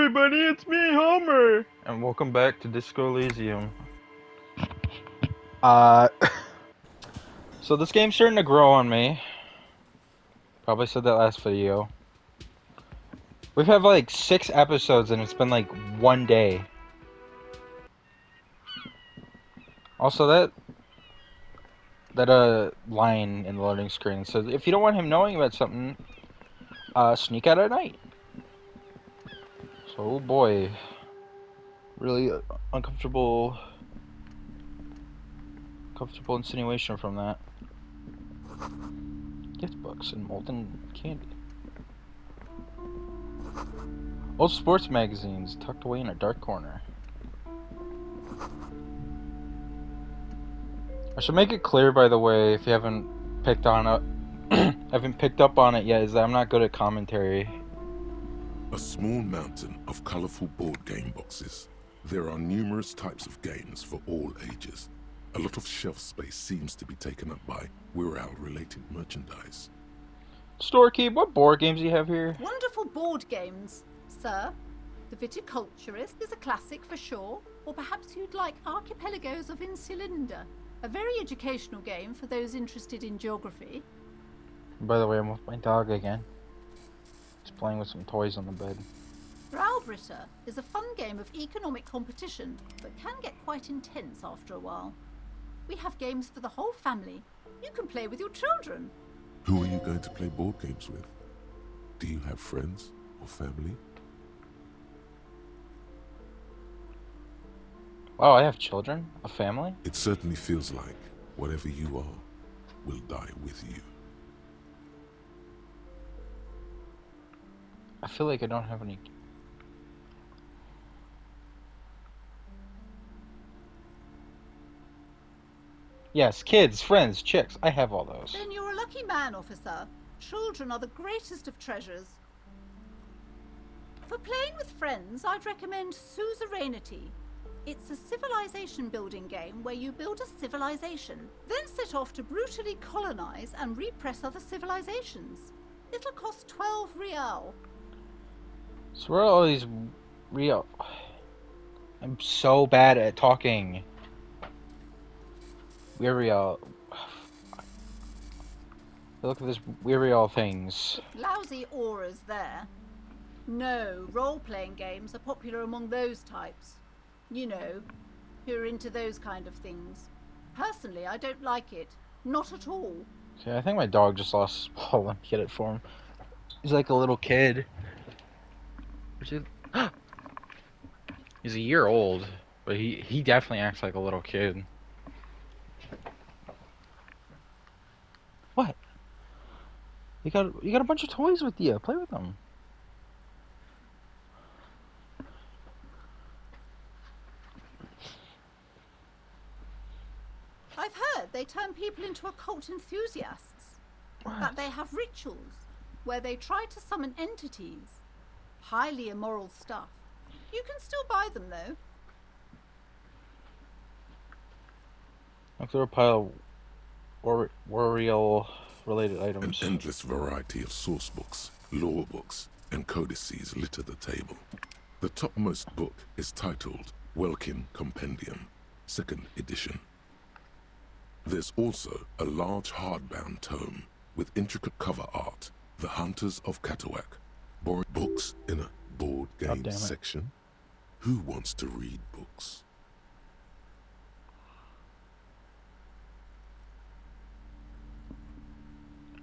everybody, it's me, Homer! And welcome back to Disco Elysium. So this game's starting to grow on me. Probably said that last video. We've had like 6 episodes and it's been like 1 day. Also that line in the loading screen says if you don't want him knowing about something, sneak out at night. So oh boy. Really uncomfortable insinuation from that. Gift books and molten candy. Old sports magazines tucked away in a dark corner. I should make it clear, by the way, if you haven't picked up on it yet, is that I'm not good at commentary. A small mountain of colorful board game boxes. There are numerous types of games for all ages. A lot of shelf space seems to be taken up by Wirral-related merchandise. Storekeep, what board games do you have here? Wonderful board games, sir. The Viticulturist is a classic for sure, or perhaps you'd like Archipelagos of Insulinda, a very educational game for those interested in geography. By the way, I'm with my dog again. He's playing with some toys on the bed. Browbritter is a fun game of economic competition, but can get quite intense after a while. We have games for the whole family. You can play with your children. Who are you going to play board games with? Do you have friends or family? Oh, I have children? A family? It certainly feels like whatever you are will die with you. I feel like I don't have any... Yes, kids, friends, chicks. I have all those. Then you're a lucky man, officer. Children are the greatest of treasures. For playing with friends, I'd recommend Suzerainty. It's a civilization building game where you build a civilization, then set off to brutally colonize and repress other civilizations. It'll cost 12 real. So where are all these real... I'm so bad at talking. Weird. Look at this weird things. Lousy auras there. No, role-playing games are popular among those types. You know, who are into those kind of things. Personally, I don't like it. Not at all. See, I think my dog just lost... Oh, let me get it for him. He's like a little kid. He's a year old, but he definitely acts like a little kid. What? You got a bunch of toys with you. Play with them. I've heard they turn people into occult enthusiasts. What? That they have rituals where they try to summon entities. Highly immoral stuff. You can still buy them, though. Look, there are a pile of Wario-related items. An endless variety of source books, lore books, and codices litter the table. The topmost book is titled Welkin Compendium, 2nd edition. There's also a large hardbound tome with intricate cover art, The Hunters of Katawak. Borrowing books in a board game section? Who wants to read books?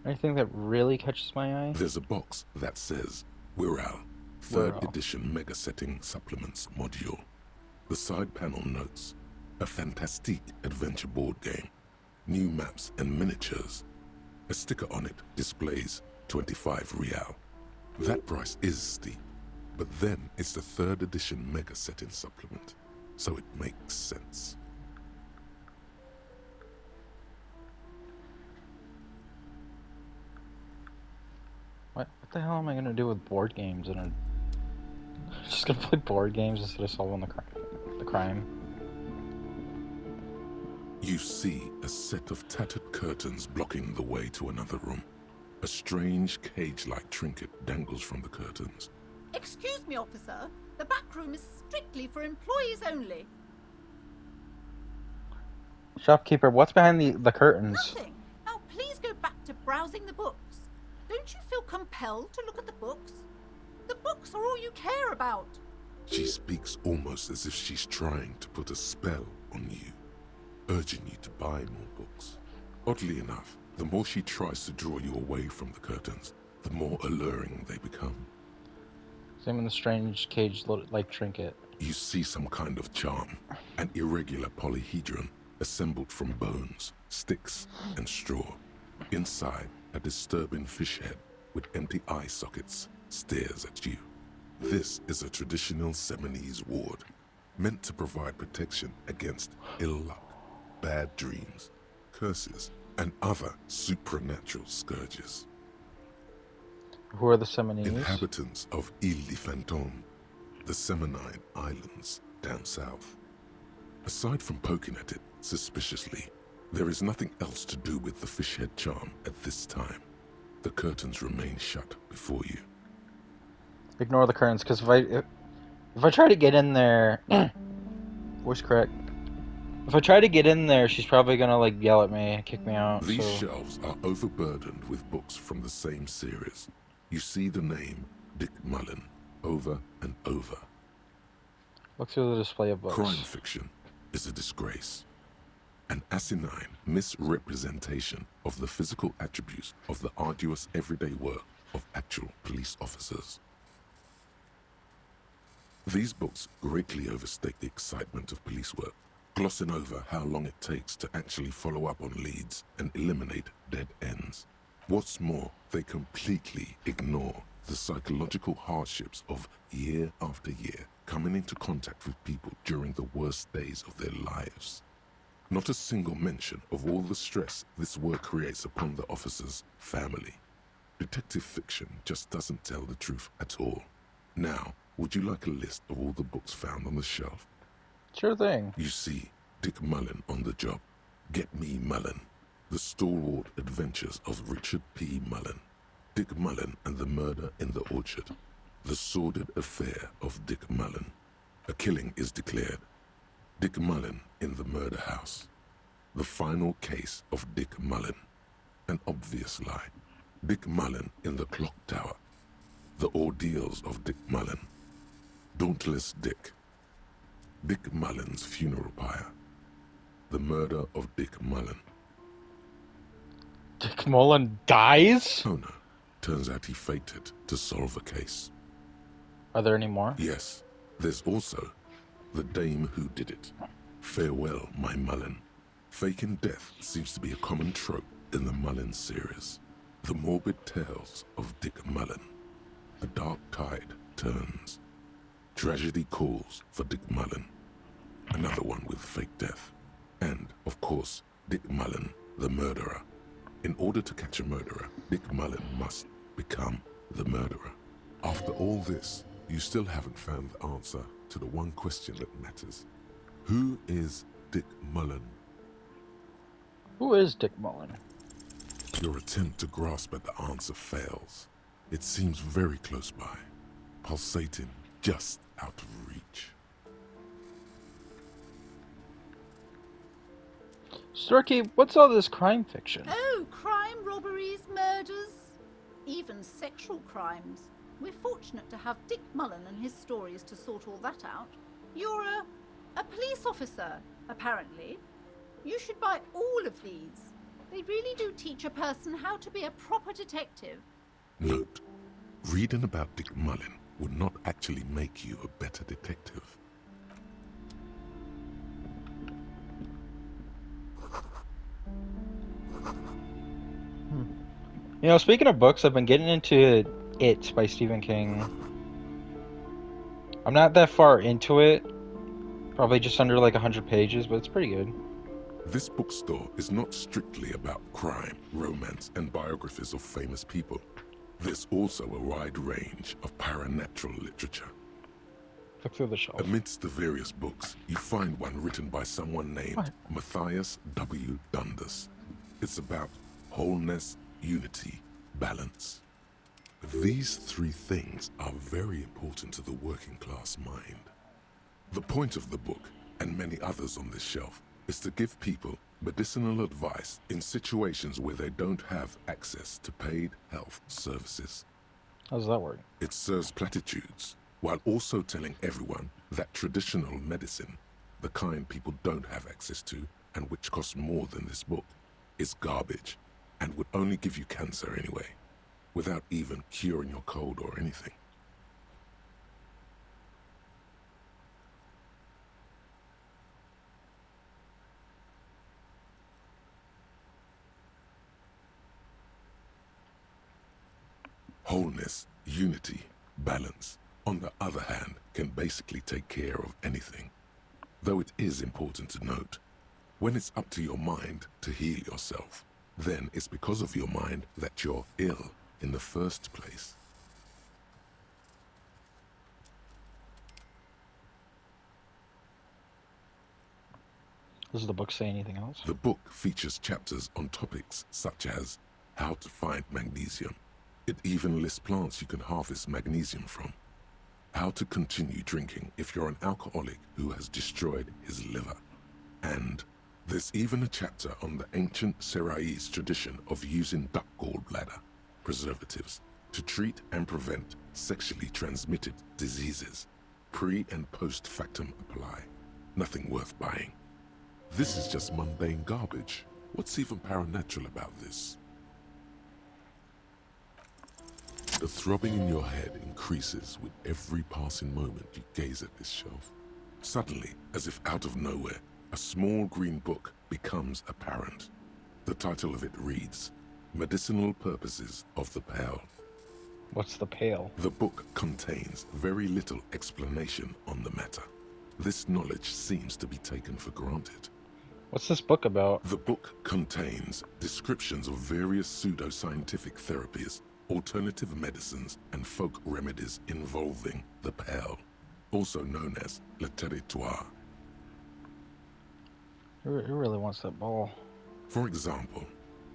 Anything that really catches my eye? There's a box that says Wirral, 3rd edition Mega Setting Supplements Module. The side panel notes, a fantastique adventure board game, new maps and miniatures. A sticker on it displays 25 real. That price is steep, but then it's the 3rd edition Mega Setting Supplement, so it makes sense. What the hell am I gonna do with board games? Just gonna play board games instead of solving the crime. You see a set of tattered curtains blocking the way to another room. A strange cage-like trinket dangles from the curtains. Excuse me, officer. The back room is strictly for employees only. Shopkeeper, what's behind the curtains? Nothing. Now please go back to browsing the books. Don't you feel compelled to look at the books? The books are all you care about. She speaks almost as if she's trying to put a spell on you, urging you to buy more books. Oddly enough, the more she tries to draw you away from the curtains, the more alluring they become. Same in the strange cage-like trinket. You see some kind of charm, an irregular polyhedron assembled from bones, sticks, and straw. Inside, a disturbing fish head with empty eye sockets stares at you. This is a traditional Seminese ward, meant to provide protection against ill luck, bad dreams, curses, and other supernatural scourges. Who are the Seminese? Inhabitants of Ile de Fantôme, the Seminine Islands down south. Aside from poking at it suspiciously, there is nothing else to do with the fish head charm at this time. The curtains remain shut before you. Ignore the curtains, because if I try to get in there, voice correct. If I try to get in there, she's probably gonna like yell at me and kick me out. These so shelves are overburdened with books from the same series. You see the name Dick Mullen over and over. look through the display of books. Crime fiction is a disgrace. An asinine misrepresentation of the physical attributes of the arduous everyday work of actual police officers. These books greatly overstate the excitement of police work, glossing over how long it takes to actually follow up on leads and eliminate dead ends. What's more, they completely ignore the psychological hardships of year after year coming into contact with people during the worst days of their lives. Not a single mention of all the stress this work creates upon the officer's family. Detective fiction just doesn't tell the truth at all. Now, would you like a list of all the books found on the shelf? Sure thing. You see Dick Mullen on the job. Get Me Mullen. The Stalwart Adventures of Richard P. Mullen. Dick Mullen and the Murder in the Orchard. The Sordid Affair of Dick Mullen. A killing is declared. Dick Mullen in the Murder House. The Final Case of Dick Mullen. An Obvious Lie. Dick Mullen in the Clock Tower. The Ordeals of Dick Mullen. Dauntless Dick. Dick Mullen's Funeral Pyre. The Murder of Dick Mullen. Dick Mullen dies? Oh no, turns out he fated to solve a case. Are there any more? Yes, there's also The Dame Who Did It. Farewell, My Mullen. Faking death seems to be a common trope in the Mullen series. The morbid tales of Dick Mullen. A dark tide turns. Tragedy calls for Dick Mullen. Another one with fake death. And, of course, Dick Mullen, the murderer. In order to catch a murderer, Dick Mullen must become the murderer. After all this, you still haven't found the answer to the one question that matters. Who is Dick Mullen? Who is Dick Mullen? Your attempt to grasp at the answer fails. It seems very close by, pulsating just out of reach. Storky, what's all this crime fiction? Oh, crime, robberies, murders, even sexual crimes. We're fortunate to have Dick Mullen and his stories to sort all that out. You're a police officer, apparently. You should buy all of these. They really do teach a person how to be a proper detective. Note, reading about Dick Mullen would not actually make you a better detective. You know, speaking of books, I've been getting into It by Stephen King. I'm not that far into it. Probably just under like 100 pages, but it's pretty good. This bookstore is not strictly about crime, romance, and biographies of famous people. There's also a wide range of paranatural literature. Look through the shelf. Amidst the various books, you find one written by someone named What? Matthias W. Dundas. It's about wholeness, unity, balance. These three things are very important to the working class mind. The point of the book, and many others on this shelf, is to give people medicinal advice in situations where they don't have access to paid health services. How does that work? It serves platitudes, while also telling everyone that traditional medicine, the kind people don't have access to and which costs more than this book, is garbage and would only give you cancer anyway, without even curing your cold or anything. Wholeness, unity, balance, on the other hand, can basically take care of anything. Though it is important to note, when it's up to your mind to heal yourself, then it's because of your mind that you're ill in the first place. Does the book say anything else? The book features chapters on topics such as how to find magnesium. It even lists plants you can harvest magnesium from. How to continue drinking if you're an alcoholic who has destroyed his liver. And there's even a chapter on the ancient Seraïs tradition of using duck gallbladder preservatives to treat and prevent sexually transmitted diseases. Pre and post factum apply. Nothing worth buying. This is just mundane garbage. What's even paranatural about this? The throbbing in your head increases with every passing moment you gaze at this shelf. Suddenly, as if out of nowhere, a small green book becomes apparent. The title of it reads, Medicinal Purposes of the Pale. What's the pale? The book contains very little explanation on the matter. This knowledge seems to be taken for granted. What's this book about? The book contains descriptions of various pseudoscientific therapies, alternative medicines, and folk remedies involving the pale, also known as le territoire. Who really wants that ball? For example,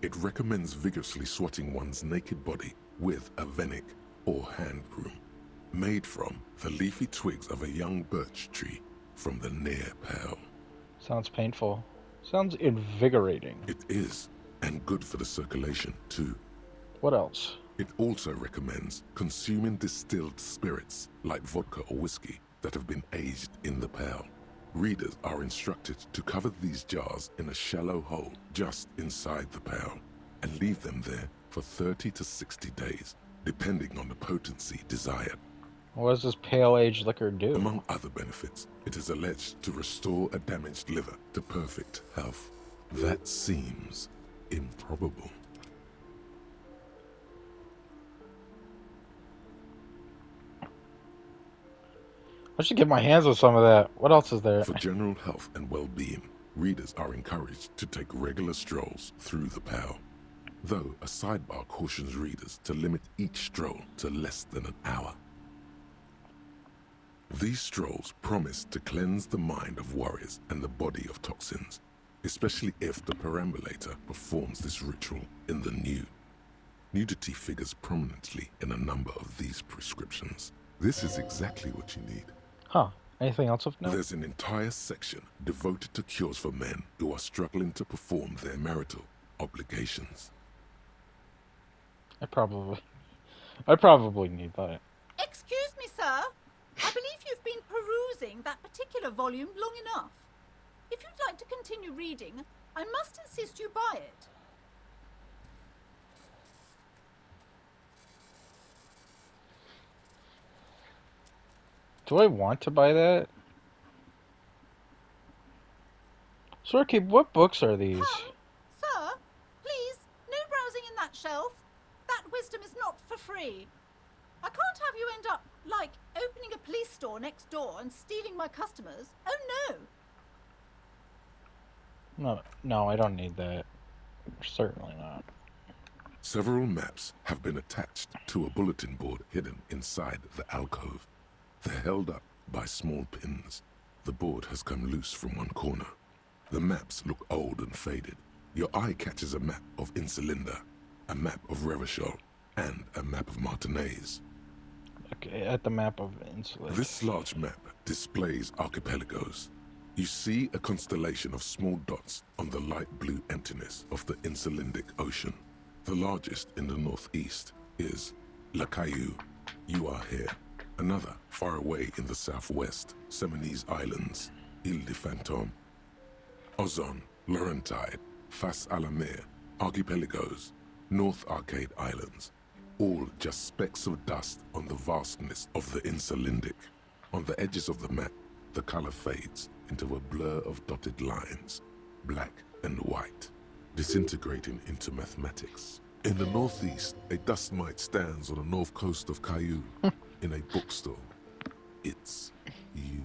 it recommends vigorously swatting one's naked body with a venik or hand broom, made from the leafy twigs of a young birch tree from the near pale. Sounds painful. Sounds invigorating. It is, and good for the circulation too. What else? It also recommends consuming distilled spirits like vodka or whiskey that have been aged in the pale. Readers are instructed to cover these jars in a shallow hole just inside the pale and leave them there for 30 to 60 days, depending on the potency desired. What does this pale aged liquor do? Among other benefits, it is alleged to restore a damaged liver to perfect health. That seems improbable. I should get my hands on some of that. What else is there? For general health and well-being, readers are encouraged to take regular strolls through the pale, though a sidebar cautions readers to limit each stroll to less than an hour. These strolls promise to cleanse the mind of worries and the body of toxins, especially if the perambulator performs this ritual in the nude. Nudity figures prominently in a number of these prescriptions. This is exactly what you need. Huh. Anything else of note? There's an entire section devoted to cures for men who are struggling to perform their marital obligations. I probably need that. Excuse me, sir. I believe you've been perusing that particular volume long enough. If you'd like to continue reading, I must insist you buy it. Do I want to buy that? Sorky, what books are these? Sir, please, no browsing in that shelf. That wisdom is not for free. I can't have you end up, like, opening a police store next door and stealing my customers. Oh, no. No, I don't need that. Certainly not. Several maps have been attached to a bulletin board hidden inside the alcove. They're held up by small pins. The board has come loose from one corner. The maps look old and faded. Your eye catches a map of Insulinda, a map of Revachol, and a map of Martinaise. Okay, at the map of Insulet. This large map displays archipelagos. You see a constellation of small dots on the light blue emptiness of the Insulindic Ocean. The largest in the northeast is La Caillou. You are here. Another far away in the southwest, Seminese Islands, Ile de Fantôme. Ozon, Laurentide, Fas a la Mer, archipelagos, North Arcade Islands, all just specks of dust on the vastness of the Insulindic. On the edges of the map, the color fades into a blur of dotted lines, black and white, disintegrating into mathematics. In the northeast, a dust mite stands on the north coast of Caillou in a bookstore. It's you.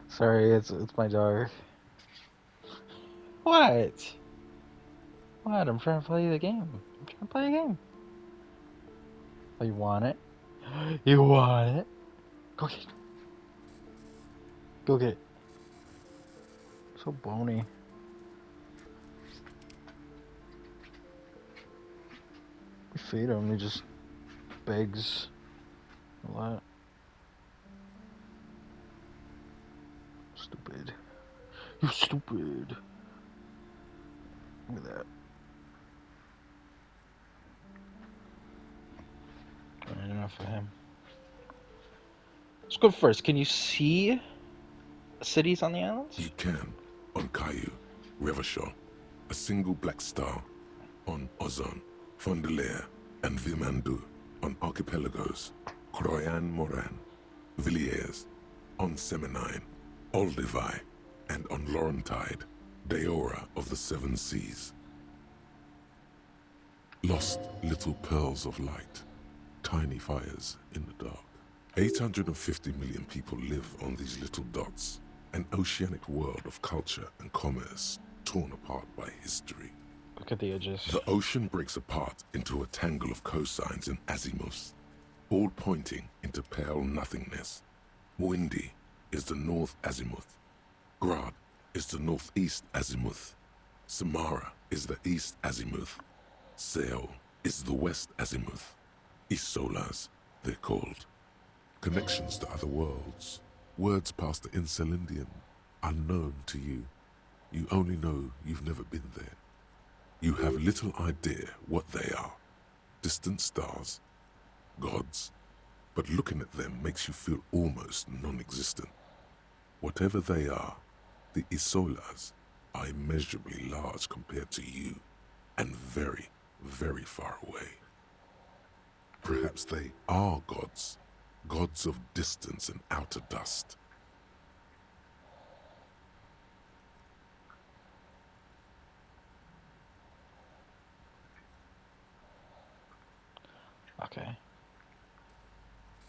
Sorry, it's my dog. What? What? I'm trying to play the game. I'm trying to play a game. Oh, you want it? You want it? Go get it. Go get it. So bony. We feed him, he just begs a lot. Stupid. You stupid. Look at that. Alright, enough of him. Let's go first. Can you see cities on the islands? You can, on Caillou, Revachol, a single black star, on Ozon, Fondelier, and Vimandou, on archipelagos, Croyan Moran, Villiers, on Seminine, Olduvai, and on Laurentide, Deora of the Seven Seas. Lost little pearls of light, tiny fires in the dark. 850 million people live on these little dots, an oceanic world of culture and commerce torn apart by history. Look at the edges. The ocean breaks apart into a tangle of cosines and azimuths, all pointing into pale nothingness. Windy is the north azimuth. Grad is the northeast azimuth. Samara is the east azimuth. Seo is the west azimuth. Isolas, they're called. Connections to other worlds. Words past the Insulindian, unknown to you. You only know you've never been there. You have little idea what they are. Distant stars, gods, but looking at them makes you feel almost non-existent. Whatever they are, the Isolas are immeasurably large compared to you, and very, very far away. Perhaps they are gods, gods of distance and outer dust. Okay.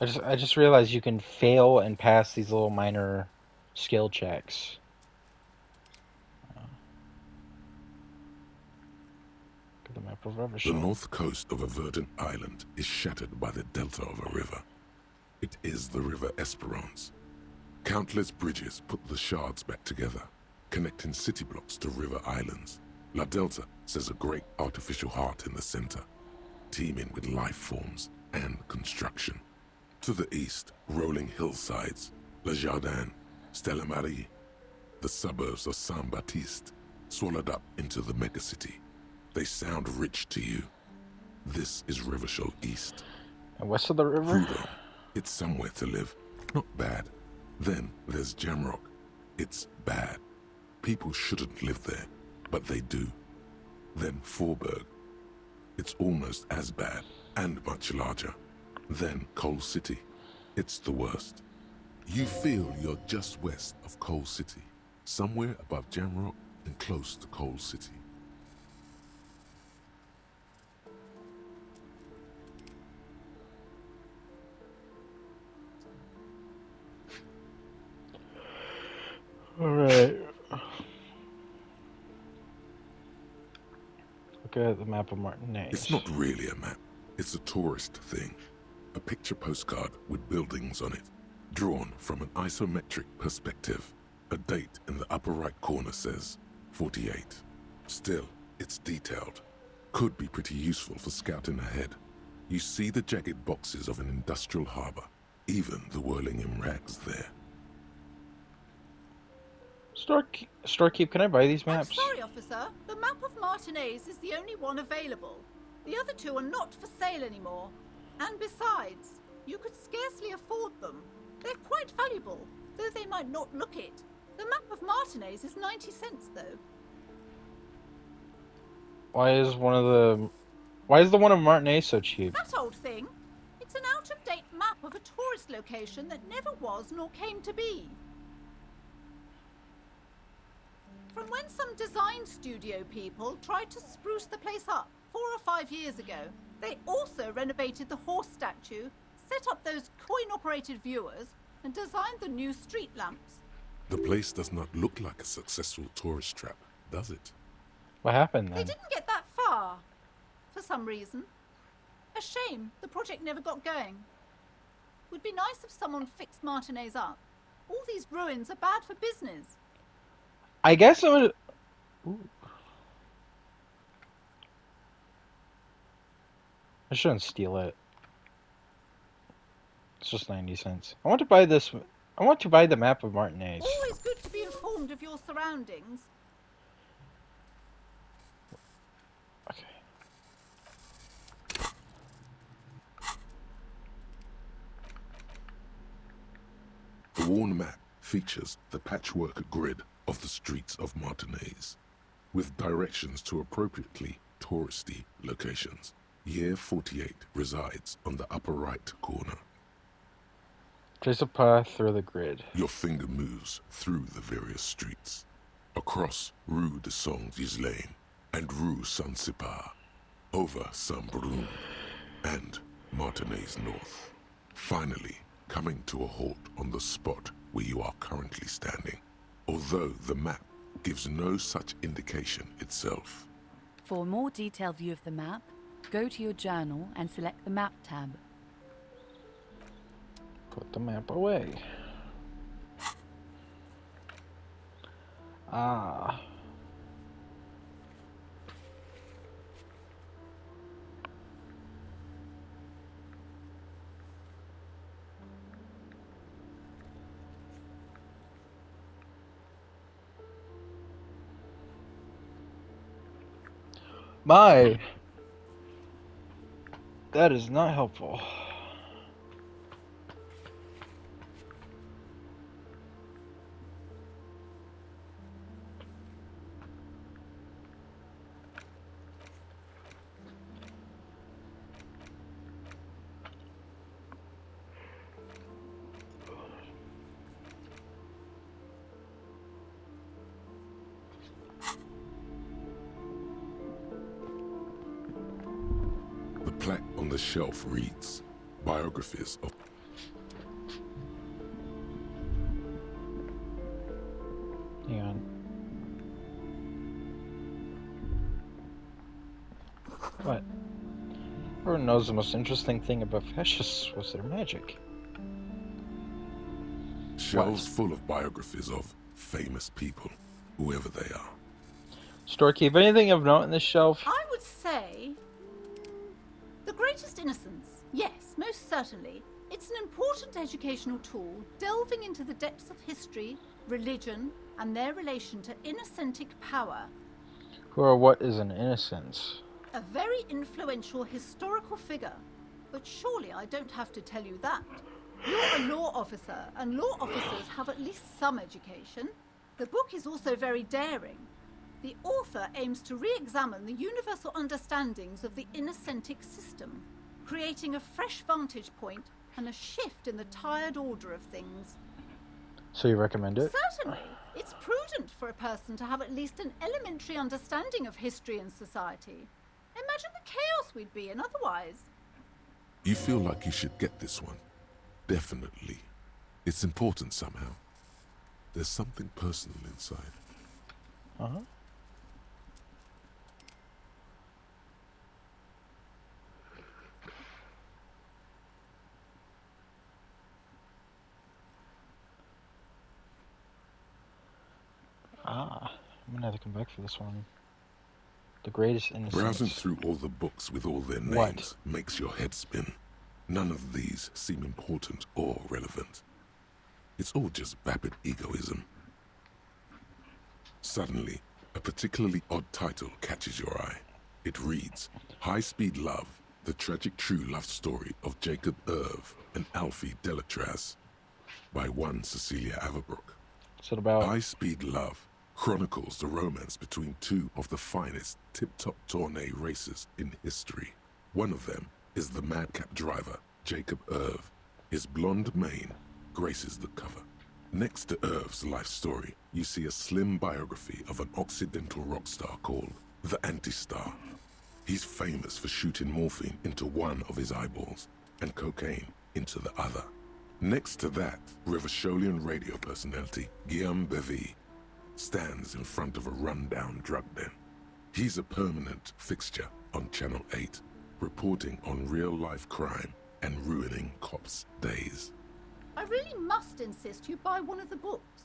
I just realized you can fail and pass these little minor skill checks. Look at the map of The Revachol. north coast of a verdant island is shattered by the delta of a river. It is the River Esperance. Countless bridges put the shards back together, connecting city blocks to river islands. La Delta says a great artificial heart in the center, teeming with life forms and construction. To the east, rolling hillsides, Le Jardin, Stella Marie, the suburbs of Saint-Baptiste, swallowed up into the megacity. They sound rich to you. This is Revachol East. And west of the river? Prud'homme, it's somewhere to live. Not bad. Then there's Jamrock. It's bad. People shouldn't live there, but they do. Then Faubourg. It's almost as bad, and much larger. Then Coal City. It's the worst. You feel you're just west of Coal City, somewhere above Jamrock and close to Coal City. Alright. Look at the map of Martinaise. It's not really a map. It's a tourist thing. A picture postcard with buildings on it, drawn from an isometric perspective. A date in the upper right corner says 48. Still, it's detailed. Could be pretty useful for scouting ahead. You see the jagged boxes of an industrial harbor, even the whirling in rags there. Storekeep, can I buy these I'm maps? sorry, officer. The map of Martinez is the only one available. The other two are not for sale anymore. And besides, you could scarcely afford them. They're quite valuable, though they might not look it. The map of Martinez is 90 cents, though. Why is the one of Martinez so cheap? That old thing? It's an out-of-date map of a tourist location that never was nor came to be. From when some design studio people tried to spruce the place up 4 or 5 years ago. They also renovated the horse statue, set up those coin-operated viewers, and designed the new street lamps. The place does not look like a successful tourist trap, does it? What happened They then? didn't get that far, for some reason. A shame the project never got going. Would be nice if someone fixed Martinez up. All these ruins are bad for business. I guess I'm gonna... Ooh. I shouldn't steal it. It's just 90 cents. I want to buy this. I want to buy the map of Martinez. Always good to be informed of your surroundings. Okay. The worn map features the patchwork grid of the streets of Martinez, with directions to appropriately touristy locations. Year 48 resides on the upper right corner. Trace a path through the grid. Your finger moves through the various streets, across Rue de Saint-Ghislain and Rue Saint-Cypar, over Saint-Brun and Martinez North, finally coming to a halt on the spot where you are currently standing, although the map gives no such indication itself. For a more detailed view of the map, go to your journal and select the Map tab. Put the map away. Ah. My. That is not helpful. The plaque on the shelf reads, Biographies of... Hang on. What? Everyone knows the most interesting thing about fascists was their magic. Shelves full of biographies of famous people, whoever they are. Storekeep, anything of note in this shelf? I would say... The Greatest Innocence. Yes, most certainly. It's an important educational tool, delving into the depths of history, religion, and their relation to innocentic power. Who or what is an innocence? A very influential historical figure. But surely I don't have to tell you that. You're a law officer, and law officers have at least some education. The book is also very daring. The author aims to re-examine the universal understandings of the innocentic system, creating a fresh vantage point and a shift in the tired order of things. So you recommend it? Certainly. It's prudent for a person to have at least an elementary understanding of history and society. Imagine the chaos we'd be in otherwise. You feel like you should get this one. Definitely. It's important somehow. There's something personal inside. Uh-huh. Ah, gonna have to come back for this one. The Greatest Browsing Innocence. through all the books with all their What? names makes your head spin. None of these seem important or relevant. It's all just vapid egoism. Suddenly, a particularly odd title catches your eye. It reads, High Speed Love, the tragic true love story of Jacob Irv and Alfie Delatraz, by one Cecilia Averbrook. What's it about? High Speed Love chronicles the romance between two of the finest tip-top tourney racers in history. One of them is the madcap driver, Jacob Irv. His blonde mane graces the cover. Next to Irv's life story, you see a slim biography of an Occidental rock star called the Anti-Star. He's famous for shooting morphine into one of his eyeballs and cocaine into the other. Next to that, Revacholian radio personality Guillaume Bevy stands in front of a rundown drug den. He's a permanent fixture on Channel 8, reporting on real-life crime and ruining cops' days. I really must insist you buy one of the books.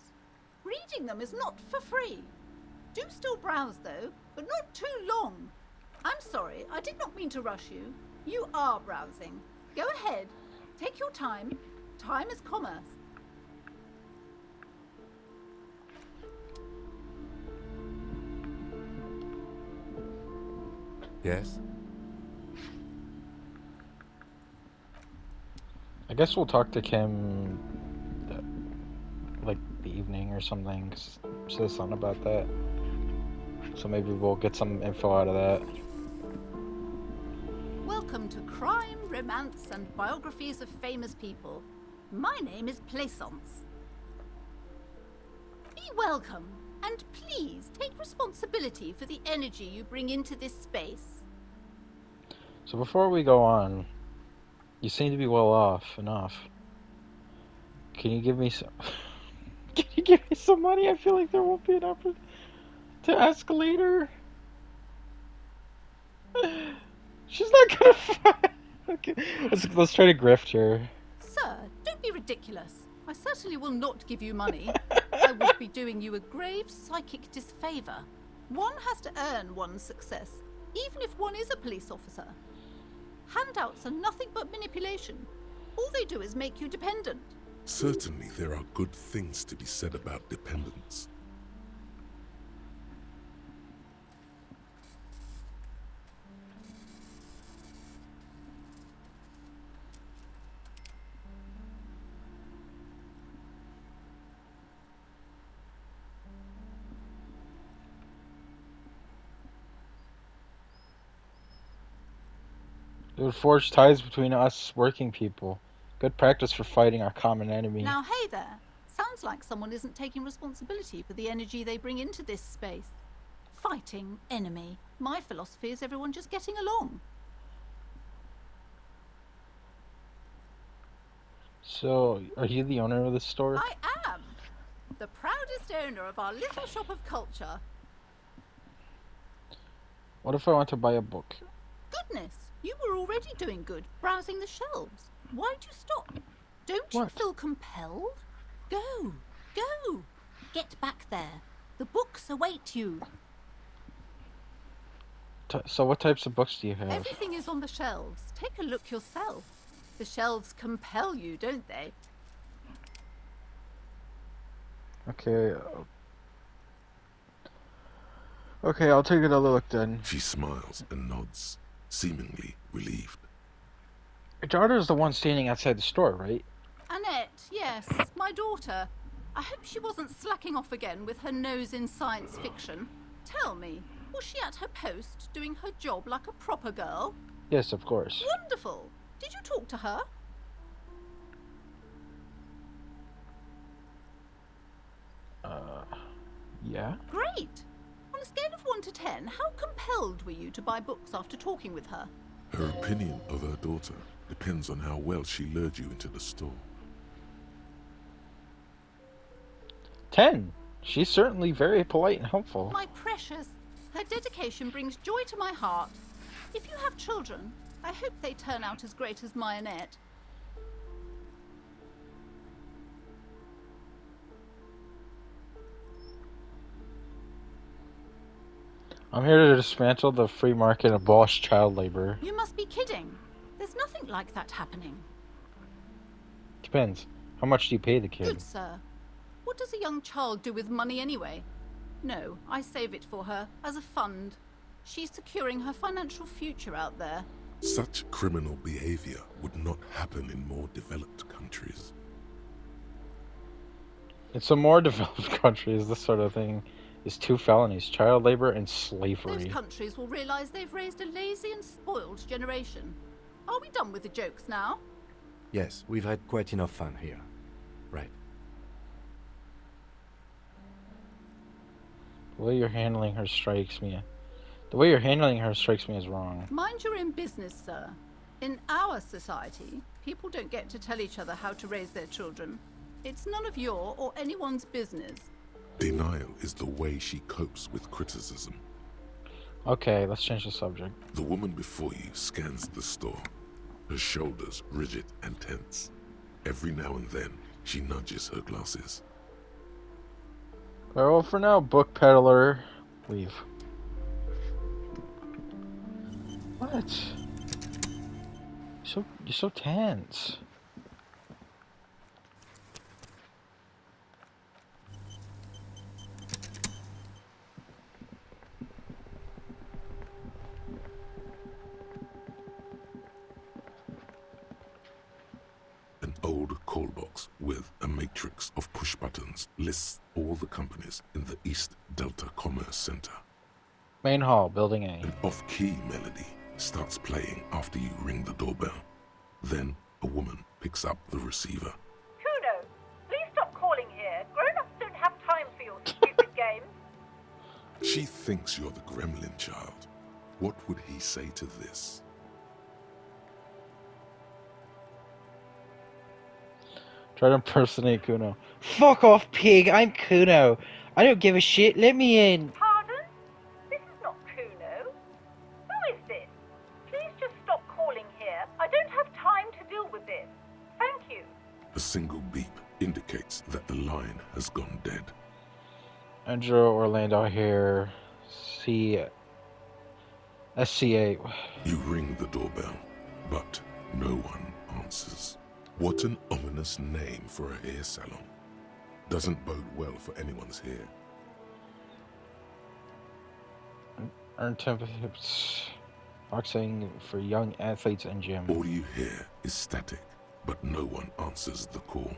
Reading them is not for free. Do still browse, though, but not too long. I'm sorry, I did not mean to rush you. You are browsing. Go ahead. Take your time. Time is commerce. Yes? I guess we'll talk to Kim, like, the evening or something. 'Cause she says something about that. So maybe we'll get some info out of that. Welcome to Crime, Romance, and Biographies of Famous People. My name is Plaisance. Be welcome, and please take responsibility for the energy you bring into this space. So before we go on, you seem to be well off enough. Can you give me some? Can you give me some money? I feel like there won't be enough to ask later. She's not gonna fight. Okay, let's try to grift her. Sir, don't be ridiculous. I certainly will not give you money. I would be doing you a grave psychic disfavor. One has to earn one's success, even if one is a police officer. Handouts are nothing but manipulation. All they do is make you dependent. Certainly there are good things to be said about dependence. It would forge ties between us working people. Good practice for fighting our common enemy. Now, hey there. Sounds like someone isn't taking responsibility for the energy they bring into this space. Fighting enemy. My philosophy is everyone just getting along. So, are you the owner of this store? I am. The proudest owner of our little shop of culture. What if I want to buy a book? Goodness, you were already doing good, browsing the shelves. Why'd you stop? Don't you What? feel compelled? Go, go. Get back there. The books await you. So what types of books do you have? Everything is on the shelves. Take a look yourself. The shelves compel you, don't they? Okay. Okay, I'll take another look then. She smiles and nods, seemingly relieved. Your daughter's the one standing outside the store, right? Annette, yes, my daughter. I hope she wasn't slacking off again with her nose in science fiction. Tell me, was she at her post doing her job like a proper girl? Yes, of course. Wonderful. Did you talk to her? Yeah? Great. On a scale of 1 to 10, how compelled were you to buy books after talking with her? Her opinion of her daughter depends on how well she lured you into the store. 10. She's certainly very polite and helpful. My precious, her dedication brings joy to my heart. If you have children, I hope they turn out as great as my Annette. I'm here to dismantle the free market and abolish child labor. You must be kidding. There's nothing like that happening. Depends. How much do you pay the kid? Good sir. What does a young child do with money anyway? No, I save it for her, as a fund. She's securing her financial future out there. Such criminal behavior would not happen in more developed countries. In some more developed countries, this sort of thing is 2 felonies: child labor and Those slavery. countries will realize they've raised a lazy and spoiled generation. Are we done with the jokes now? Yes, we've had quite enough fun here. Right. The way you're handling her strikes me. The way you're handling her strikes me as wrong. Mind your own business, sir. In our society, people don't get to tell each other how to raise their children. It's none of your or anyone's business. Denial is the way she copes with criticism. Okay, let's change the subject. The woman before you scans the store, her shoulders rigid and tense. Every now and then, she nudges her glasses. Well, for now, book peddler, leave. What? You're so tense. An old call box with a matrix of push buttons lists all the companies in the East Delta Commerce Center. Main hall, building A. An off-key melody starts playing after you ring the doorbell. Then a woman picks up the receiver. Kuno, please stop calling here. Grown-ups don't have time for your stupid games. She thinks you're the gremlin child. What would he say to this? Try to impersonate Kuno. Fuck off, pig! I'm Kuno! I don't give a shit, let me in! Pardon? This is not Kuno. Who is this? Please just stop calling here. I don't have time to deal with this. Thank you. A single beep indicates that the line has gone dead. Andrew Orlando here. SCA. You ring the doorbell, but no one answers. What an ominous name for a hair salon. Doesn't bode well for anyone's hair. Earn 10 tips. Boxing for young athletes and gym. All you hear is static, but no one answers the call.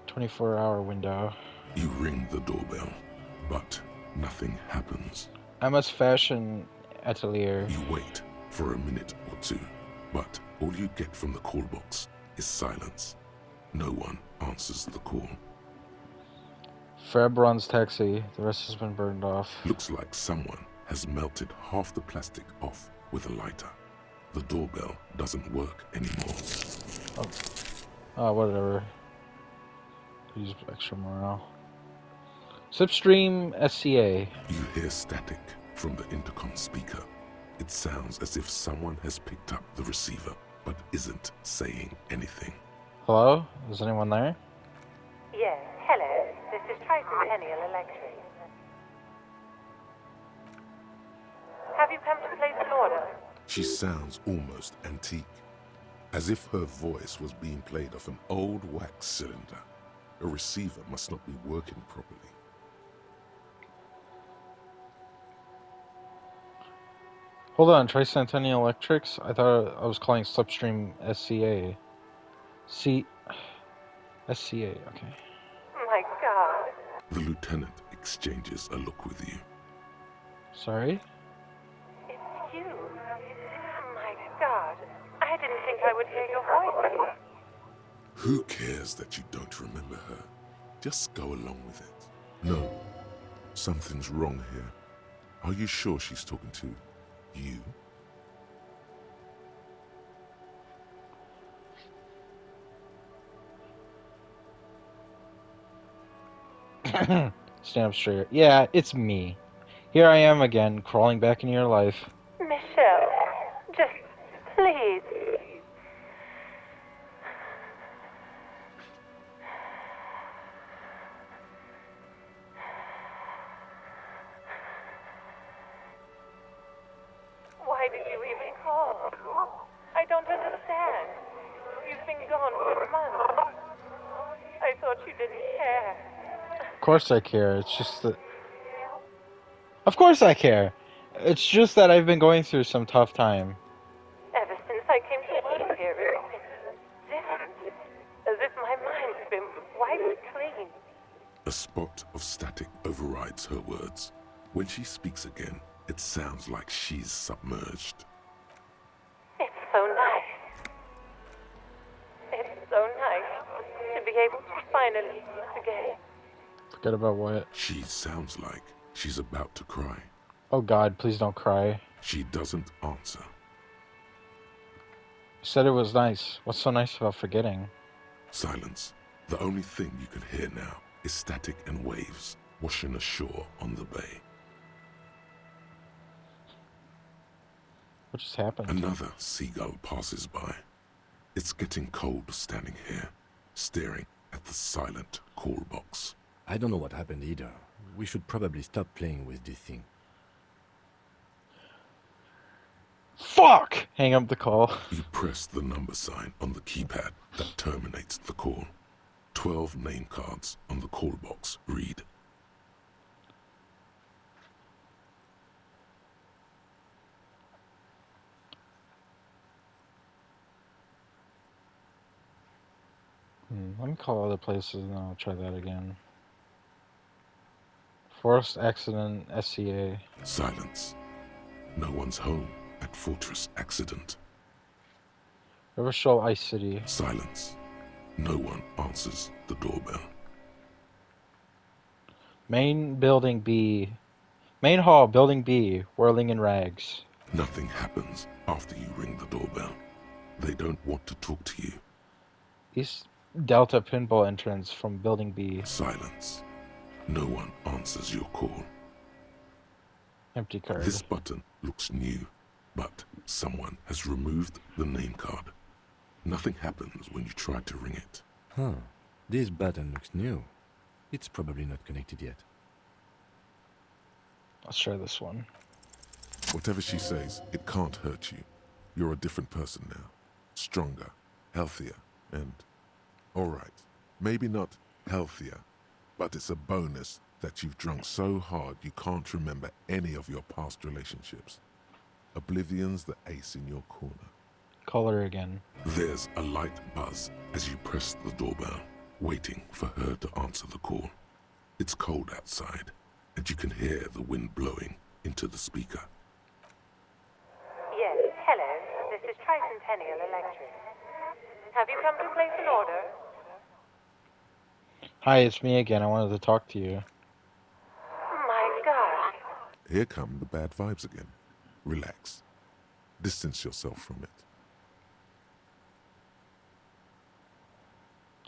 24-hour window. You ring the doorbell, but nothing happens. Emma's Fashion Atelier. You wait for a minute or two, but all you get from the call box is silence. No one answers the call. Fabron's Taxi. The rest has been burned off. Looks like someone has melted half the plastic off with a lighter. The doorbell doesn't work anymore. Oh, whatever. Use extra morale. Slipstream SCA. You hear static from the intercom speaker. It sounds as if someone has picked up the receiver, but isn't saying anything. Hello? Is anyone there? Yes, hello. This is Tricentennial Electric. Have you come to place an order? She sounds almost antique, as if her voice was being played off an old wax cylinder. A receiver must not be working properly. Hold on, Tricentennial Electrics? I thought I was calling Slipstream SCA. SCA, okay. My God. The lieutenant exchanges a look with you. Sorry? It's you. My God. I didn't think I would hear your voice. Who cares that you don't remember her? Just go along with it. No, something's wrong here. Are you sure she's talking to you? Stand up straight. Yeah, it's me. Here I am again, crawling back into your life. Michelle, just please. course I care. It's just that... Of course I care! It's just that I've been going through some tough time. Ever since I came to work here, it's been different. As if my mind's been wiped clean. A spot of static overrides her words. When she speaks again, it sounds like she's submerged. It's so nice. It's so nice to be able to finally eat again. Forget about what. She sounds like she's about to cry. Oh God, please don't cry. She doesn't answer. You said it was nice. What's so nice about forgetting? Silence. The only thing you can hear now is static and waves washing ashore on the bay. What just happened? Another seagull passes by. It's getting cold standing here, staring at the silent call box. I don't know what happened either. We should probably stop playing with this thing. Fuck! Hang up the call. You press the number sign on the keypad that terminates the call. 12 name cards on the call box read. Let me call other places and I'll try that again. Forest Accident, SCA. Silence. No one's home at Fortress Accident. River Shoal, Ice City. Silence. No one answers the doorbell. Main Building B. Main Hall, Building B. Whirling in Rags. Nothing happens after you ring the doorbell. They don't want to talk to you. East Delta Pinball entrance from Building B. Silence. No one answers your call. Empty card. This button looks new, but someone has removed the name card. Nothing happens when you try to ring it. Huh. This button looks new. It's probably not connected yet. Let's try this one. Whatever she says, it can't hurt you. You're a different person now. Stronger, healthier, and... alright, maybe not healthier, but it's a bonus that you've drunk so hard you can't remember any of your past relationships. Oblivion's the ace in your corner. Call her again. There's a light buzz as you press the doorbell, waiting for her to answer the call. It's cold outside, and you can hear the wind blowing into the speaker. Yes, hello. This is Tricentennial Electric. Have you come to place an order? Hi, it's me again. I wanted to talk to you. My God. Here come the bad vibes again. Relax. Distance yourself from it.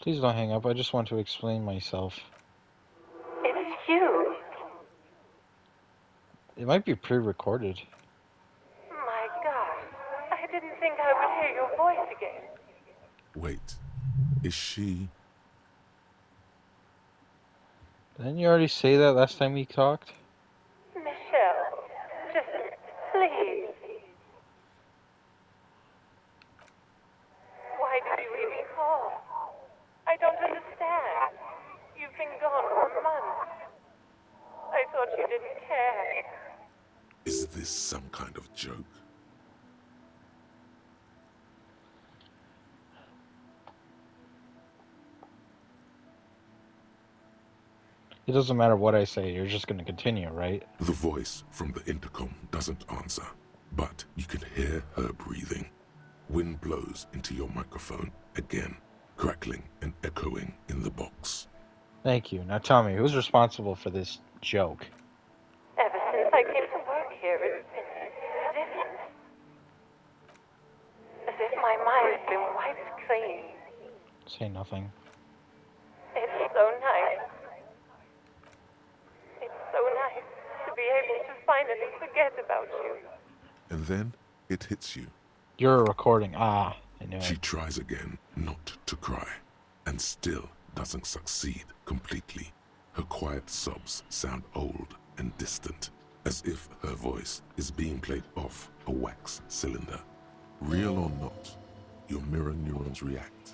Please don't hang up. I just want to explain myself. It's you. It might be pre-recorded. My God. I didn't think I would hear your voice again. Wait, is she... Didn't you already say that last time we talked? Michelle, just please. Why did you even call? I don't understand. You've been gone for months. I thought you didn't care. Is this some kind of joke? It doesn't matter what I say. You're just going to continue, right? The voice from the intercom doesn't answer, but you can hear her breathing. Wind blows into your microphone again, crackling and echoing in the box. Thank you. Now tell me, who's responsible for this joke? Ever since I came to work here, it's been different. As if my mind's been wiped clean. Say nothing. It's so nice. It's so nice to be able to finally forget about you. And then it hits you. You're a recording. Ah, I knew She it. tries again not to cry, and still doesn't succeed completely. Her quiet sobs sound old and distant, as if her voice is being played off a wax cylinder. Real or not, your mirror neurons react.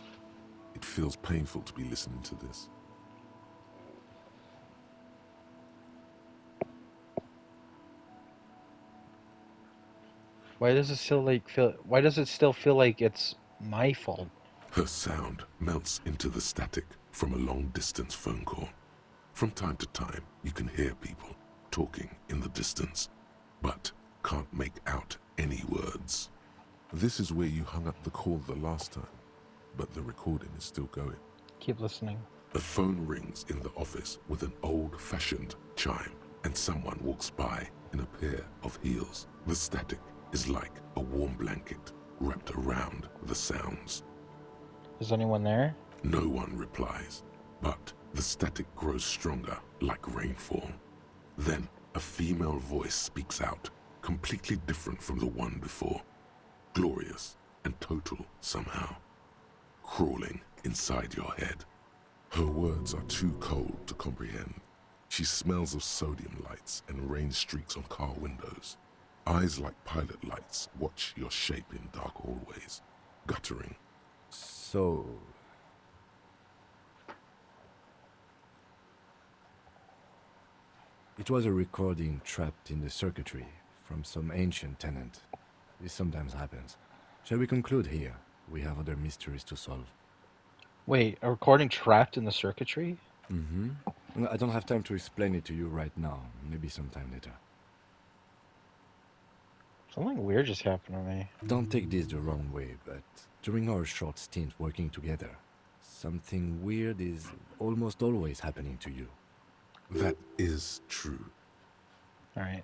It feels painful to be listening to this. Why does it still feel? Why does it still feel like it's my fault? Her sound melts into the static from a long-distance phone call. From time to time, you can hear people talking in the distance, but can't make out any words. This is where you hung up the call the last time, but the recording is still going. Keep listening. A phone rings in the office with an old-fashioned chime, and someone walks by in a pair of heels. The static is like a warm blanket wrapped around the sounds. Is anyone there? No one replies, but the static grows stronger like rainfall. Then a female voice speaks out, completely different from the one before. Glorious and total somehow, crawling inside your head. Her words are too cold to comprehend. She smells of sodium lights and rain streaks on car windows. Eyes like pilot lights watch your shape in dark hallways, guttering. So... It was a recording trapped in the circuitry from some ancient tenant. This sometimes happens. Shall we conclude here? We have other mysteries to solve. Wait, a recording trapped in the circuitry? Mm-hmm. I don't have time to explain it to you right now. Maybe sometime later. Something weird just happened to me. Don't take this the wrong way, but during our short stint working together, something weird is almost always happening to you. That is true. Alright.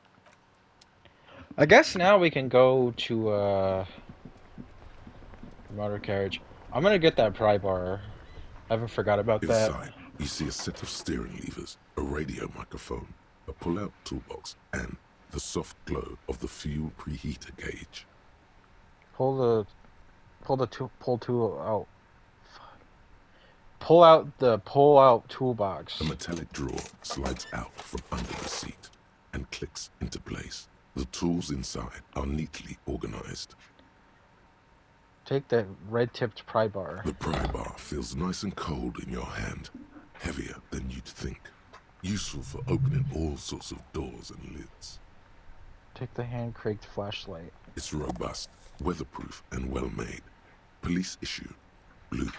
I guess now we can go to, motor carriage. I'm gonna get that pry bar. I haven't forgot about that. Inside, you see a set of steering levers, a radio microphone, a pull-out toolbox, and the soft glow of the fuel preheater gauge. Pull tool out. Pull out the pull-out toolbox. A metallic drawer slides out from under the seat and clicks into place. The tools inside are neatly organized. Take the red-tipped pry bar. The pry bar feels nice and cold in your hand, heavier than you'd think. Useful for opening all sorts of doors and lids. Take the hand-cranked flashlight. It's robust, weatherproof, and well-made. Police issue, blue.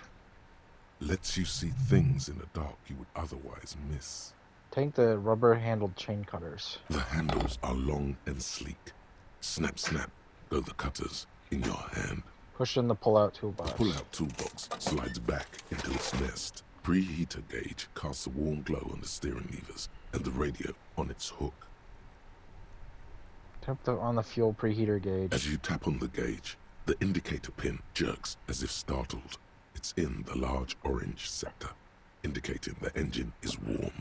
Lets you see things in the dark you would otherwise miss. Take the rubber-handled chain cutters. The handles are long and sleek. Snap, snap, go the cutters in your hand. Push in the pull-out toolbox. The pull-out toolbox slides back into its nest. Preheater gauge casts a warm glow on the steering levers and the radio on its hook. Tap on the fuel preheater gauge. As you tap on the gauge, the indicator pin jerks as if startled. It's in the large orange sector, indicating the engine is warm.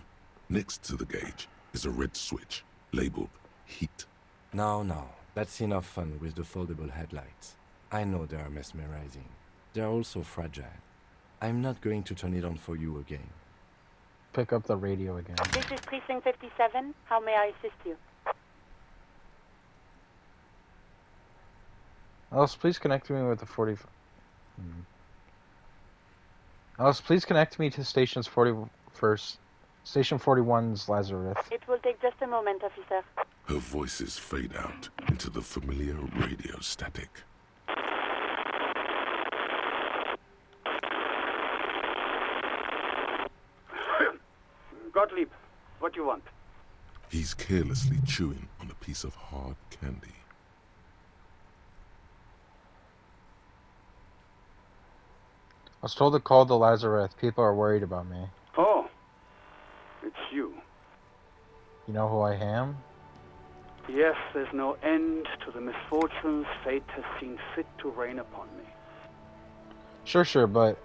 Next to the gauge is a red switch labeled heat. No, that's enough fun with the foldable headlights. I know they are mesmerizing. They are also fragile. I'm not going to turn it on for you again. Pick up the radio again. This is Precinct 57. How may I assist you? Alice, please connect me with the 40... Alice, please connect me to stations 41st. Station 41's Lazarus. It will take just a moment, officer. Her voices fade out into the familiar radio static. Gottlieb, what do you want? He's carelessly chewing on a piece of hard candy. I was told to call the Lazarus. People are worried about me. Oh, it's you. You know who I am? Yes, there's no end to the misfortunes fate has seen fit to rain upon me. Sure, but...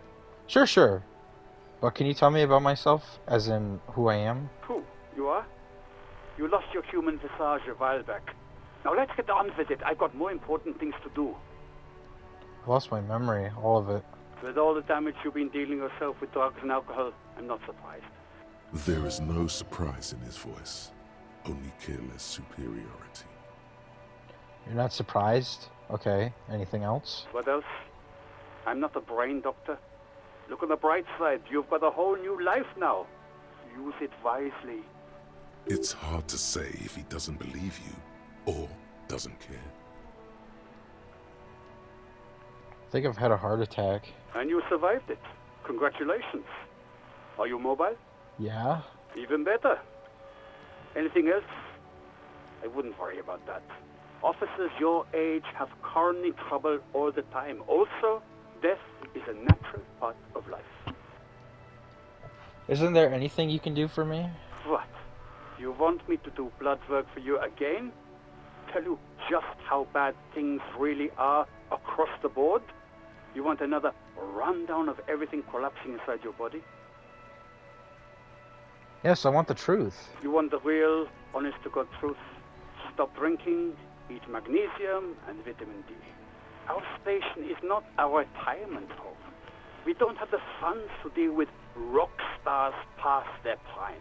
Sure. But can you tell me about myself? As in, who I am? Who? You are? You lost your human visage a while back. Now let's get on with it. I've got more important things to do. I lost my memory, all of it. With all the damage you've been dealing yourself with drugs and alcohol, I'm not surprised. There is no surprise in his voice, only careless superiority. You're not surprised? Okay, anything else? What else? I'm not a brain doctor. Look on the bright side. You've got a whole new life now. Use it wisely. It's hard to say if he doesn't believe you or doesn't care. think I've had a heart attack. And you survived it. Congratulations. Are you mobile? Yeah? Even better. Anything else? I wouldn't worry about that. Officers your age have coronary trouble all the time. Also, death is a natural part of life. Isn't there anything you can do for me? What? You want me to do blood work for you again? Tell you just how bad things really are across the board? You want another rundown of everything collapsing inside your body? Yes, I want the truth. You want the real, honest-to-God truth? Stop drinking, eat magnesium and vitamin D. Our station is not a retirement home. We don't have the funds to deal with rock stars past their prime.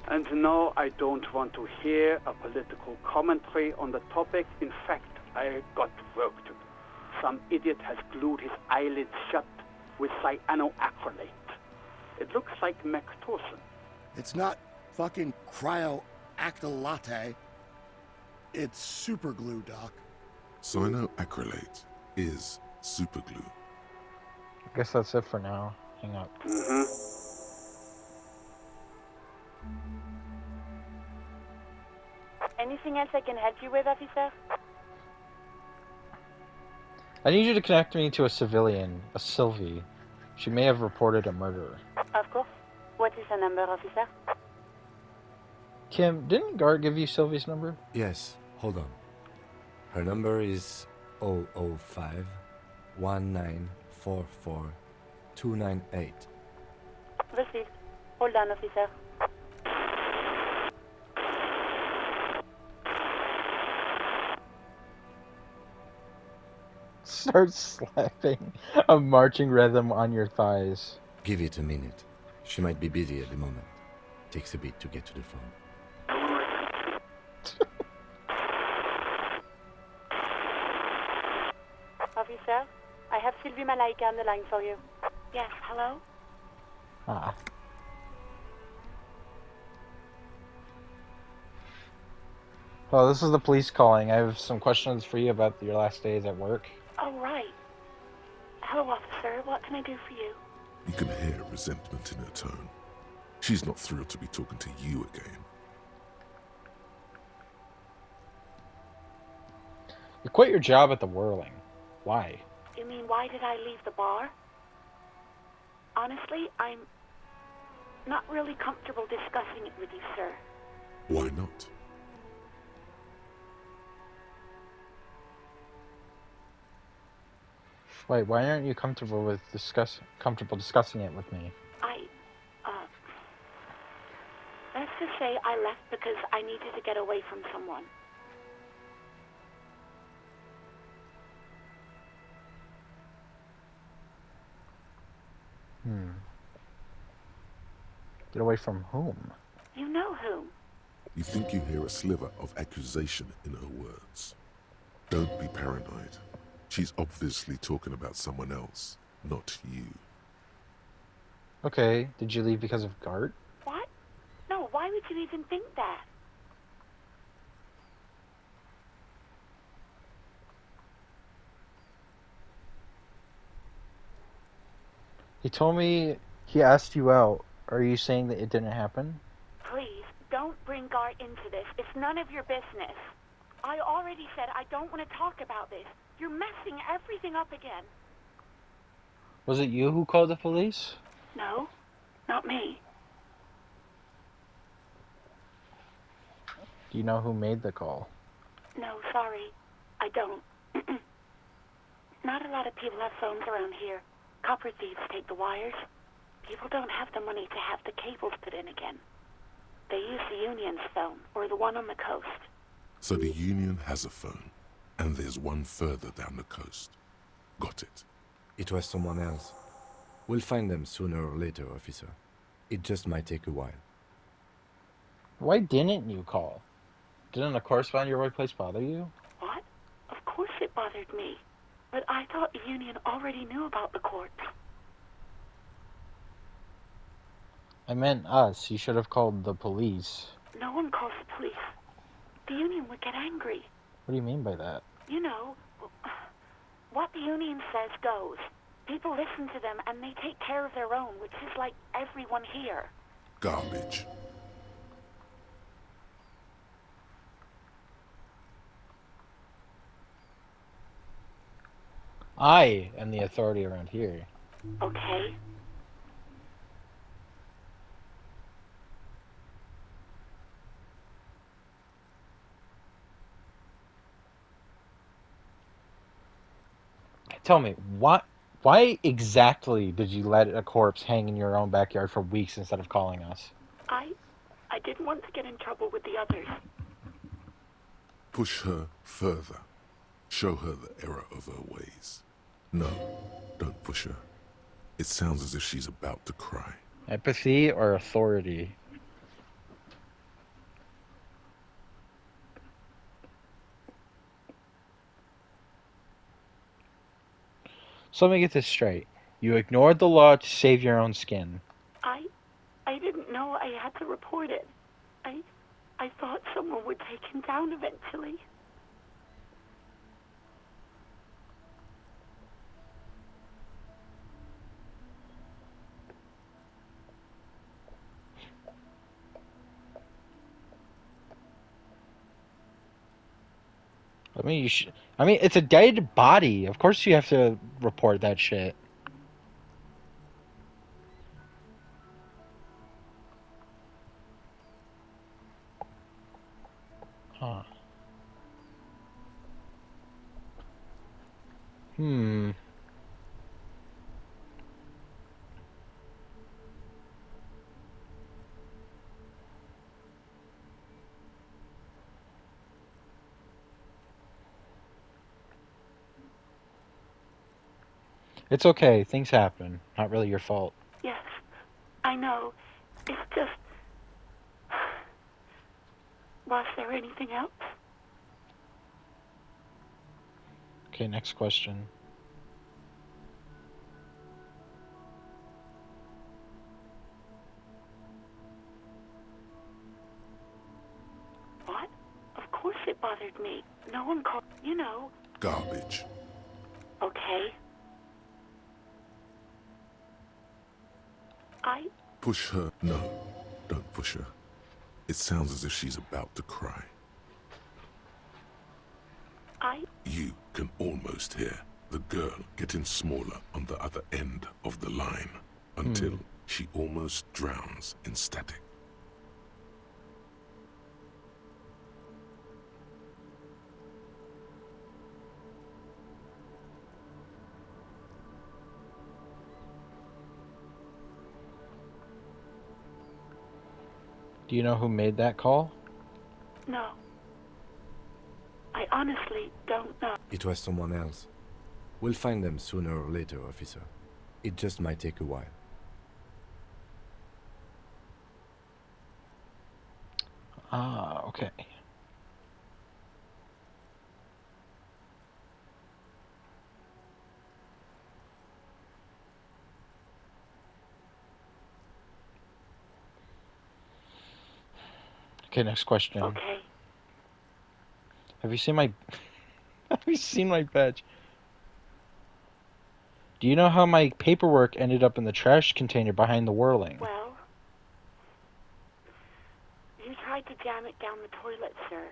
And no, I don't want to hear a political commentary on the topic. In fact, I got work to do. Some idiot has glued his eyelids shut with cyanoacrylate. It looks like Mactorson. It's not fucking cryoacrylate. It's super glue, Doc. Cyanoacrylate is superglue. I guess that's it for now. Hang up. Anything else I can help you with, officer? I need you to connect me to a civilian, a Sylvie. She may have reported a murder. Of course. What is the number, officer? Kim, didn't Gart give you Sylvie's number? Yes, hold on. Her number is 005 1944 298. Received. Hold on, officer. Start slapping a marching rhythm on your thighs. Give it a minute. She might be busy at the moment. Takes a bit to get to the phone. Officer, I have Sylvie Malaika on the line for you. Yes, hello? Ah. Well, this is the police calling. I have some questions for you about your last days at work. Oh, right. Hello, officer. What can I do for you? You can hear resentment in her tone. She's not thrilled to be talking to you again. You quit your job at the Whirling. Why? You mean, why did I leave the bar? Honestly, I'm not really comfortable discussing it with you, sir. Why not? Wait, why aren't you comfortable discussing it with me? Let's just say I left because I needed to get away from someone. Get away from whom? You know whom. You think you hear a sliver of accusation in her words. Don't be paranoid. She's obviously talking about someone else, not you. Okay, did you leave because of Gart? What? No, why would you even think that? He told me he asked you out. Are you saying that it didn't happen? Please, don't bring Gart into this. It's none of your business. I already said I don't want to talk about this. You're messing everything up again. Was it you who called the police? No, not me. Do you know who made the call? No, sorry. I don't. Not a lot of people have phones around here. Copper thieves take the wires. People don't have the money to have the cables put in again. They use the Union's phone, or the one on the coast. So the Union has a phone, and there's one further down the coast. Got it. It was someone else. We'll find them sooner or later, officer. It just might take a while. Why didn't you call? Didn't a correspondent at your workplace bother you? What? Of course it bothered me. But I thought the Union already knew about the court. I meant us. You should have called the police. No one calls the police. The Union would get angry. What do you mean by that? You know, What the union says goes. People listen to them and they take care of their own, which is like everyone here. Garbage. I am the authority around here. Okay. Tell me, why exactly did you let a corpse hang in your own backyard for weeks instead of calling us? I didn't want to get in trouble with the others. Push her further. Show her the error of her ways. No, don't push her. It sounds as if she's about to cry. Empathy or authority? So let me get this straight. You ignored the law to save your own skin. I didn't know I had to report it. I thought someone would take him down eventually. I mean, it's a dead body. Of course you have to report that shit. Huh. Hmm. It's okay. Things happen. Not really your fault. Yes, I know. It's just... Was there anything else? Okay, next question. What? Of course it bothered me. No one called... You know. Garbage. Okay. Push her. No, don't push her. It sounds as if she's about to cry. You can almost hear the girl getting smaller on the other end of the line until she almost drowns in static. Do you know who made that call? No. I honestly don't know. It was someone else. We'll find them sooner or later, officer. It just might take a while. Ah, okay. Okay, next question. Okay. Have you seen my Have you seen my badge? Do you know how my paperwork ended up in the trash container behind the whirling? Well, you tried to jam it down the toilet, sir,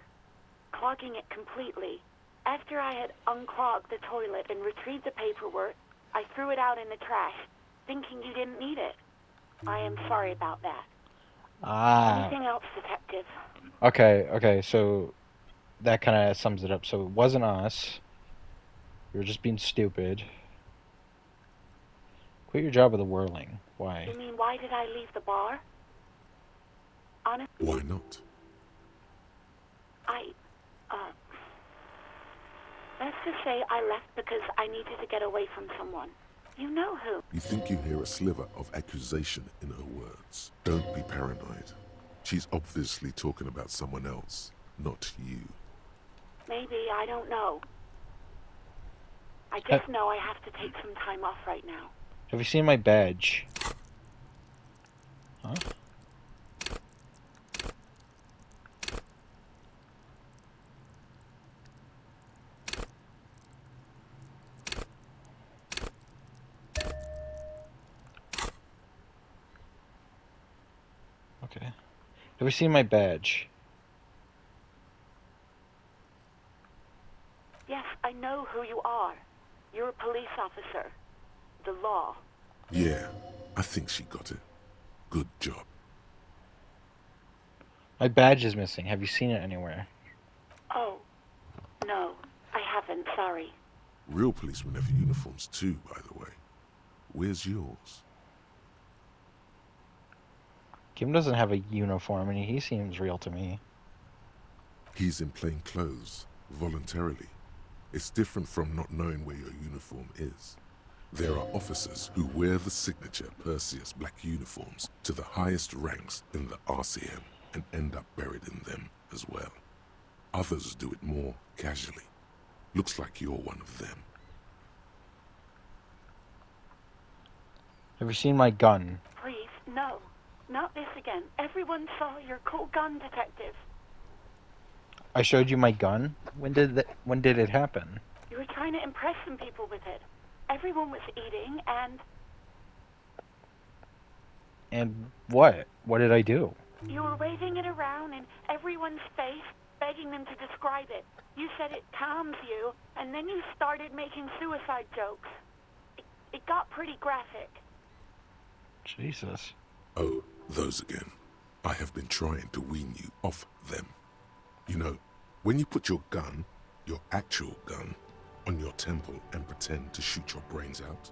clogging it completely. After I had unclogged the toilet and retrieved the paperwork, I threw it out in the trash, thinking you didn't need it. I am sorry about that. Ah. Anything else, detective? Okay, so that kind of sums it up. So it wasn't us. We were just being stupid. Quit your job with the whirling. Why? You mean, why did I leave the bar? Honestly, Why not? let's just say I left because I needed to get away from someone. You know who. You think you hear a sliver of accusation in her words. Don't be paranoid. She's obviously talking about someone else, not you. Maybe, I don't know. I just know I have to take some time off right now. Have you seen my badge? Huh? Okay. Have you seen my badge? Yes, I know who you are. You're a police officer. The law. Yeah, I think she got it. Good job. My badge is missing. Have you seen it anywhere? Oh, no, I haven't, sorry. Real policemen have uniforms too, by the way. Where's yours? Kim doesn't have a uniform, and he seems real to me. He's in plain clothes, voluntarily. It's different from not knowing where your uniform is. There are officers who wear the signature Perseus black uniforms to the highest ranks in the RCM and end up buried in them as well. Others do it more casually. Looks like you're one of them. Have you seen my gun? Please, no. Not this again. Everyone saw your cool gun, detective. I showed you my gun? When did it happen? You were trying to impress some people with it. Everyone was eating, and And what? What did I do? you were waving it around in everyone's face, begging them to describe it. You said it calms you, and then you started making suicide jokes. It got pretty graphic. Jesus. Oh, those again. I have been trying to wean you off them. You know, when you put your gun, your actual gun, on your temple and pretend to shoot your brains out,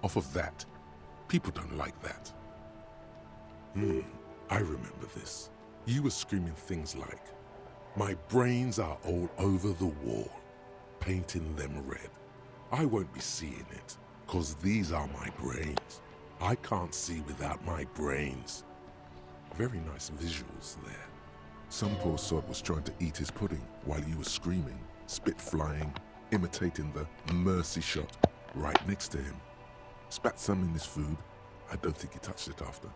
off of that, people don't like that. I remember this. You were screaming things like, "My brains are all over the wall, painting them red. I won't be seeing it, 'cause these are my brains. I can't see without my brains." Very nice visuals there. Some poor sod was trying to eat his pudding while you were screaming, spit flying, imitating the mercy shot right next to him. Spat some in his food. I don't think he touched it after.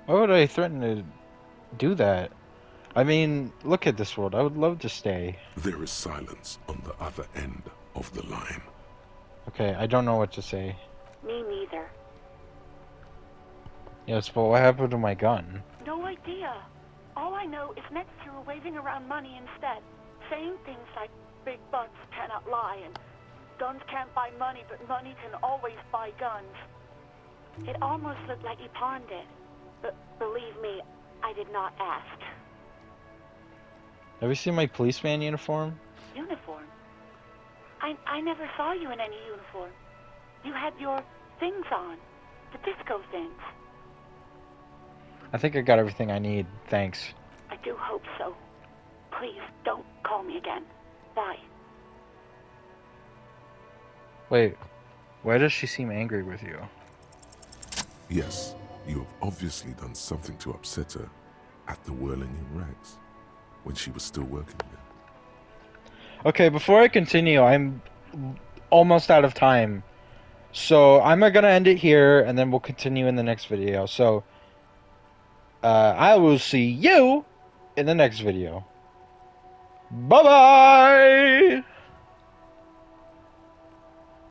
Why would I threaten to do that? I mean, look at this world. I would love to stay. There is silence on the other end of the line. Okay, I don't know what to say. Me neither. Yes, but what happened to my gun? No idea. All I know is next you were waving around money instead, saying things like big bucks cannot lie and guns can't buy money, but money can always buy guns. It almost looked like you pawned it, but believe me, I did not ask. Have you seen my policeman uniform? Uniform? I never saw you in any uniform. You had your things on, the disco things. I think I got everything I need, thanks. I do hope so. Please don't call me again. Bye. Wait, why does she seem angry with you? Yes, you have obviously done something to upset her at the Whirling in Rags, when she was still working there. Okay, before I continue, I'm almost out of time. So I'm gonna end it here, and then we'll continue in the next video. So, I will see you in the next video. Bye-bye!